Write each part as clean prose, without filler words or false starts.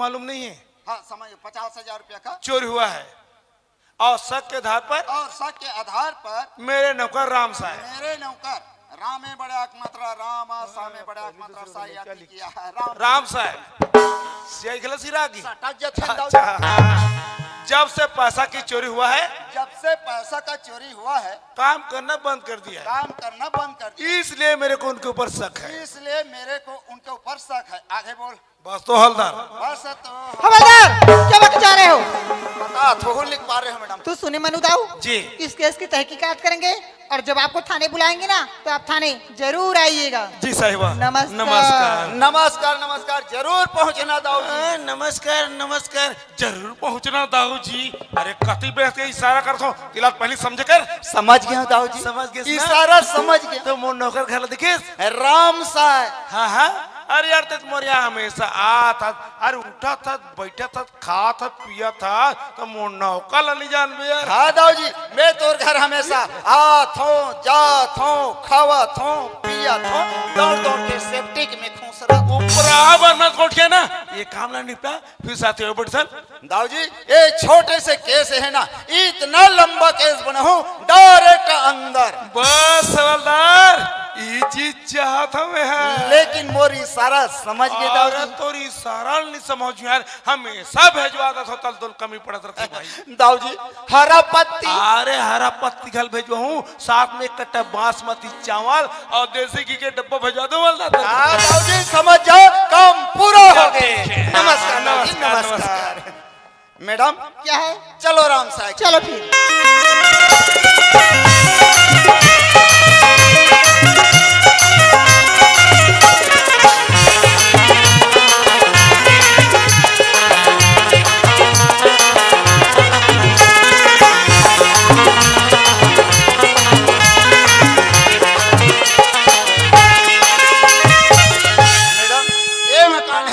मालूम नहीं है? हाँ समझ 50,000 रुपया का चोरी हुआ है और शक के आधार पर और शक के आधार पर मेरे नौकर राम सा है। मेरे नौकर रामे बड़े मात्रा राम सामे बड़े मात्रा सायाती किया है राम सा है सियाई खलसी रागी। अच्छा जब से पैसा की चोरी हुआ है जब से पैसा का चोरी हुआ है काम करना बंद कर दिया है। काम करना बंद कर दिया इसलिए मेरे को उनके ऊपर शक है। इसलिए मेरे को उनके ऊपर शक है। आगे बोल। बस तो हवलदार। बस तो हवलदार क्या बक जा रहे हो? बता थोड़ा लिख पा रहे हो मैडम। तू सुने मनु दाऊ जी इस केस की तहकीकात करेंगे और जब आपको थाने बुलाएंगे ना तो आप थाने जरूर आइएगा। जी साहिबा नमस्कार। नमस्कार नमस्कार नमस्कार जरूर पहुंचना दाऊ जी। नमस्कार नमस्कार जरूर पहुंचना दाऊ जी। अरे कति बेहद के इशारा करता हूँ तिला पहले समझ कर। समझ गया दाऊ जी समझ गए इशारा समझ गया। तो मोर नौकर घर दिखे राम साय हाँ हाँ अरे यार ते मोर यहाँ हमेशा आ था अरे उठा था बैठा था खा था पिया था तो मोर नौकर लली जान बे यार। हाँ दाऊ जी मैं तोर घर हमेशा आ थो जा थो खावा थो पिया थो दौड़ दौड़ के सेफ्टिक में खुश रहा। ऊपरा बरना कोट के ना ये काम ना निपटा फिर साथी हो बैठ दाऊ जी ये छोटे से केस है ना इतना लंबा केस बना हूँ डायरेक्ट अंदर। बस हवलदार ये चीज चाहता मैं है लेकिन मोरी सारा समझ गए दाऊ जी। तोरी सारा नहीं समझ यार हमेशा भेजवाता था तल तल कमी पड़त रखी भाई। दाऊ जी हरा पत्ती अरे हरा पत्ती घल भेजवा हूँ साथ में एक कट्टा बासमती चावल और देसी घी के डब्बा भेजवा दो दाऊ जी समझ जाओ काम पूरा हो गए। नमस्कार नमस्कार नमस्कार मैडम क्या है? चलो राम साहब चलो फिर।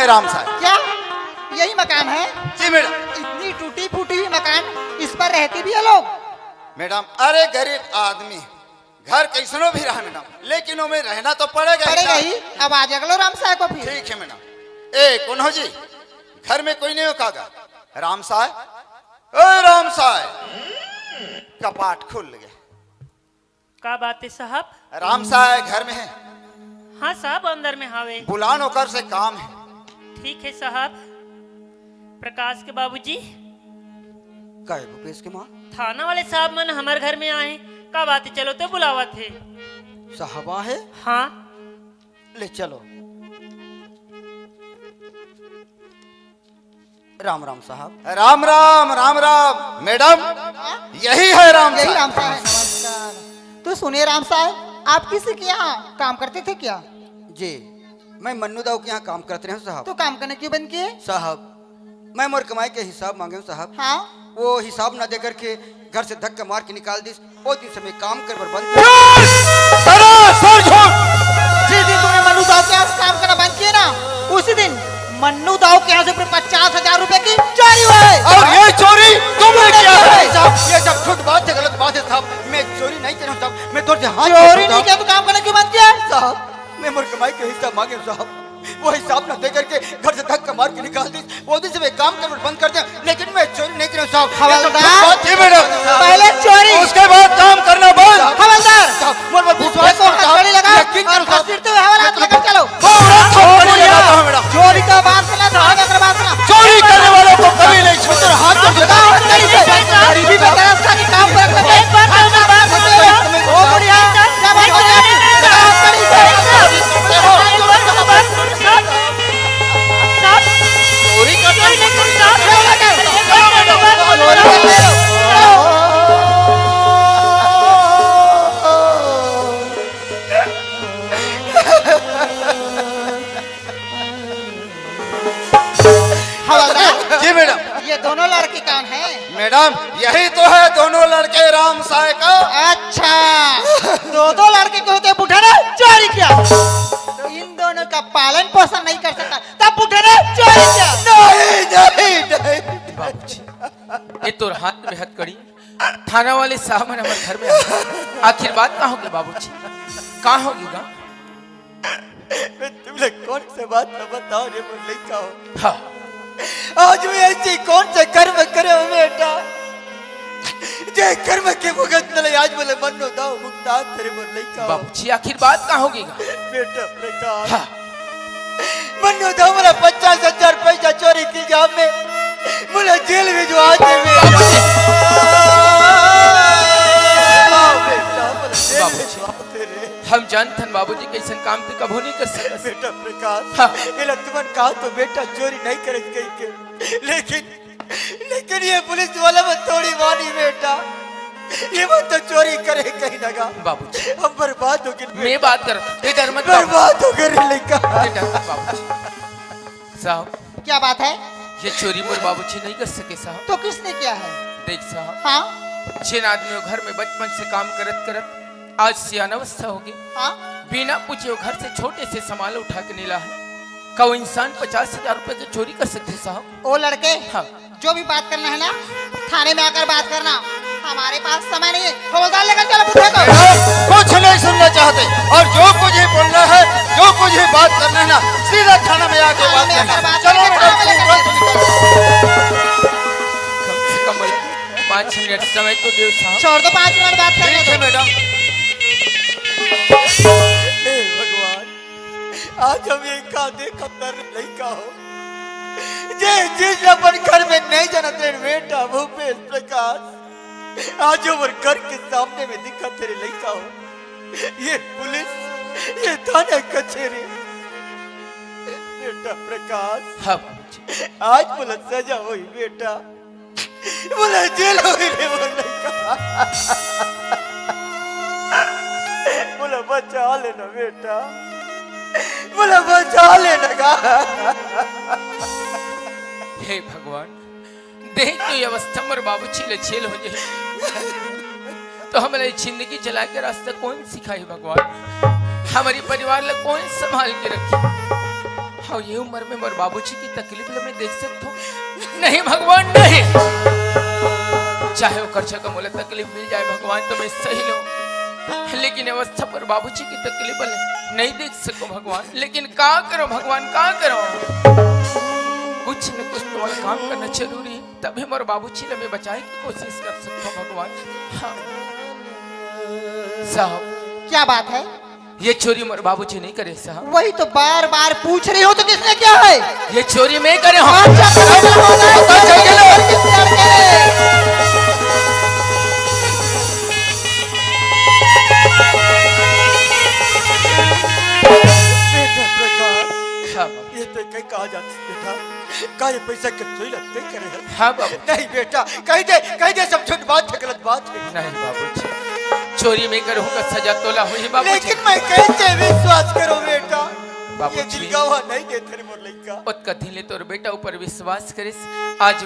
राम साहब क्या यही मकान है? जी मैडम। इतनी टूटी फूटी हुई मकान इस पर रहते भी है लोग? मैडम अरे गरीब आदमी घर कैसनो भी रहा मैडम लेकिन उनमें रहना तो पड़ेगा ही। अब आ जागलो राम साहब को फिर। ठीक है मैडम। ए कौन हो जी घर में कोई नहीं हो कागा? राम साहब ओ राम साहब कपाट खुल गए। का बात है साहब? राम साहब घर में है? हाँ साहब अंदर में हावे। बुला नौकर से काम है। ठीक है साहब। प्रकाश के बाबूजी काय भूपेश के माँ थाना वाले साहब मन हमारे घर में आए का बात है चलो तो बुलावा थे। साहबा है? हाँ ले चलो। राम राम साहब। राम राम राम राम मैडम यही है राम यही राम साहब। नमस्कार। तो सुनिए राम साहब आप किसी के यहाँ काम करते थे क्या? जी मैं मन्नू दाऊ के यहाँ काम करते रहे साहब। तो काम करने क्यों बंद किए? साहब मैं मोर कमाई के हिसाब मांगे हूँ साहब। हाँ वो हिसाब न दे करके घर से धक्का मार के निकाल दी। वो दिन से मैं काम कर बंद। जिस दिन तुमने मन्नू दाऊ के यहाँ काम करना बंद किया ना उसी दिन मन्नू दाऊ के यहाँ से 50,000 रुपए की चोरी हुई। और ये चोरी तुमने किया है? ये सब झूठ बात है गलत बात है साहब। मैं चोरी नहीं कर रहा साहब। मैं तो चोरी नहीं किया तो काम करने क्यों बंद किया? साहब मैं मोर कमाई के हिसाब मांगे हूँ साहब। वो हिसाब न दे करके घर से धक्का मार के निकाल दी। वो दिन से मैं काम कर बंद कर दिया लेकिन मैं चोरी नहीं कर रहा साहब। हवलदार पहले चोरी उसके बाद काम करना बंद। हवलदार मोर पर विश्वास को हथकड़ी लगा और घसीटते हुए हवालात लेकर चलो। चोरी का बात सुना तो आगे कर बात सुना। चोरी करने वालों को कभी नहीं छोड़ता। हाथ कर देता हूं। गरीबी में तरस का काम कर सकते हैं। ओ बुढ़िया क्या बात कर रही है? चोरी जी मैडम ये दोनों लड़के कौन हैं? मैडम यही तो है दोनों लड़के राम साय का। अच्छा दो लड़के के होते बुढ़े ने चोरी किया। इन दोनों का पालन पोषण नहीं कर सकता तब बुढ़े ने चोरी किया। नहीं नहीं बाबूजी ये तो हाथ में हथकड़ी थाना वाले साहब हमारे घर में आए। आखिर बात कहाँ होगी बाबूजी कहाँ होगी गा? तुम लोग कौन से बात बताओ रे मुझे कहो। हाँ आज मैं ऐसी कौन से कर्म करे हो बेटा जे कर्म के भुगत नले आज बोले मन नो दाओ मुक्ता तेरे मोर लइका बाबूजी आखिर बात का होगी बेटा प्रकाश हाँ मन नो दाओ मेरा 50,000 पैसा चोरी की जाम में मुझे जेल में जो आज हम जानथन बाबूजी कैसे काम तो कबो नहीं कर सकते बेटा प्रकाश हाँ। ये तुमन कहा तो बेटा चोरी नहीं करे कहीं के लेकिन ये पुलिस वाला में थोड़ी मानी बेटा ये मत तो चोरी करे कहीं लगा बाबूजी हम बर्बाद हो गए मैं बात करता हूँ डर मत बर्बाद हो गए लेका बाबूजी साहब क्या बात है? ये चोरी मोर बाबूजी नहीं कर सके साहब तो किसने किया है? देख साहब हाँ जिन आदमियों घर में बचपन से काम करत करत आज सियान अवस्था होगी हाँ बिना पूछे घर से छोटे से सामान उठा के नीला है का वो इंसान 50,000 रुपए की चोरी कर सकते साहब ओ लड़के हाँ जो भी बात करना है ना थाने में आकर बात करना, हमारे पास समय नहीं है। फौजदार लेकर चलो बुढ़े को। कुछ नहीं सुनना चाहते और जो कुछ ही बोलना है जो कुछ ही बात करना है ना सीधा थाना में आके बात थाने में आकर करना। बात चलो करके थाने में लेकर चलो। कम से कम 5 मिनट समय तो देव साहब छोड़ दो 5 मिनट बात करने ठीक है दो। मैडम। हे भगवान आज हम ये का देख अंदर नहीं का हो जे जिस अपन घर में नहीं जाना तेरे बेटा भूपेश प्रकाश आज हमारे घर के सामने में दिखा तेरे लड़का हो ये पुलिस ये थाने कचहरी बेटा प्रकाश हाँ बाबूजी आज बोला सजा हुई बेटा बोला जेल हुई रे वो लड़का बोला बचा लेना बेटा बोला बचा लेना हे भगवान देख तो ये अवस्था मर बाबूजी ले जेल हो जाए तो हमारी जिंदगी चला के रास्ता कौन सिखाई भगवान हमारी परिवार ले कौन संभाल के रखी हाँ ये उम्र में मोर बाबूजी की तकलीफ ले मैं देख सकता हूँ नहीं भगवान नहीं चाहे वो खर्चा का मोला तकलीफ मिल जाए भगवान तो मैं सही लूं लेकिन अवस्था पर बाबूजी की तकलीफ नहीं देख सको भगवान लेकिन का करो भगवान का करो कुछ न कुछ तो काम करना जरूरी है तभी मोर बाबूजी ने मैं बचाए की कोशिश कर सकता हूँ भगवान हाँ साहब क्या बात है? ये चोरी मोर बाबूजी नहीं करे साहब वही तो बार बार पूछ रही हो तो किसने किया है? ये चोरी मैं करे हूँ अच्छा, तो होगा ही, तो चलो, और किस लड़के? बेटा प्रकाश हाँ ये तो कहीं कहा जाता है बेटा का ये पैसा के चोरी लगते करे है हाँ बाबू नहीं बेटा कहीं दे सब झूठ बात है गलत बात है नहीं बाबूजी चोरी में करूँगा सजा तोला हुई बाबूजी लेकिन मैं कैसे विश्वास करूं बेटा ये बाबूजी दिल गवाह नहीं देते रे मोर लड़का उत कथी ले तोर बेटा ऊपर विश्वास करिस आज